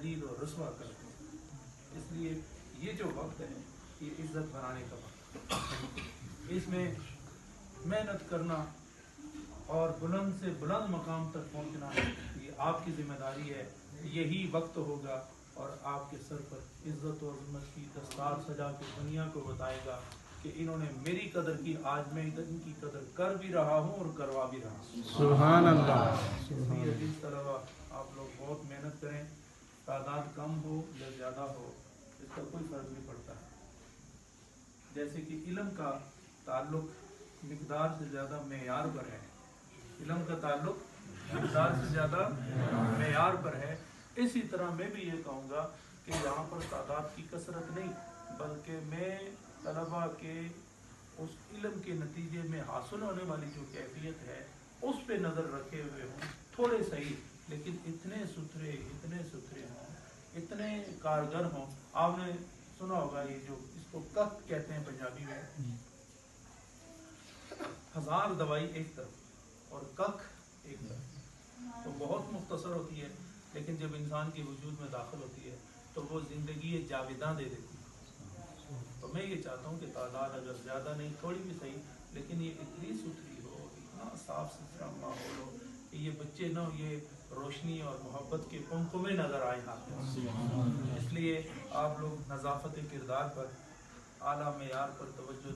ذلیل اور رسوا کر دیں. اس لیے یہ جو وقت ہے یہ عزت بنانے کا وقت ہے. اس میں محنت کرنا اور بلند سے بلند مقام تک پہنچنا یہ آپ کی ذمہ داری ہے. یہی وقت ہوگا اور آپ کے سر پر عزت و عظمت کی دستار سجا کے دنیا کو بتائے گا کہ انہوں نے میری قدر کی, آج میں ان کی قدر کر بھی رہا ہوں اور کروا بھی رہا ہوں. سبحان اللہ. اس لیے اس طرح آپ لوگ بہت محنت کریں. تعداد کم ہو یا زیادہ ہو اس کا کوئی فرق نہیں پڑتا. جیسے کہ علم کا تعلق مقدار سے زیادہ معیار پر ہے. علم کا تعلق مقدار سے زیادہ معیار پر ہے. اسی طرح میں بھی یہ کہوں گا کہ یہاں پر تعداد کی کثرت نہیں بلکہ میں طلباء کے اس علم کے نتیجے میں حاصل ہونے والی جو کیفیت ہے اس پہ نظر رکھے ہوئے ہوں. تھوڑے صحیح لیکن اتنے ستھرے ہوں, اتنے کارگر ہوں. آپ نے سنا ہوگا یہ جو اس کو کف کہتے ہیں پنجابی میں, 1000 دوائی ایک طرف اور ککھ ایک طرف, تو بہت مختصر ہوتی ہے لیکن جب انسان کے وجود میں داخل ہوتی ہے تو وہ زندگی جاویداں دے دیتی ہے. تو میں یہ چاہتا ہوں کہ تعداد اگر زیادہ نہیں تھوڑی بھی صحیح لیکن یہ اتنی ستھری ہو, اتنا صاف ستھرا ماحول ہو کہ یہ بچے نہ یہ روشنی اور محبت کے پنکھوں میں نظر آئے ہیں. اس لیے آپ لوگ نظافت کردار پر, اعلیٰ معیار پر توجہ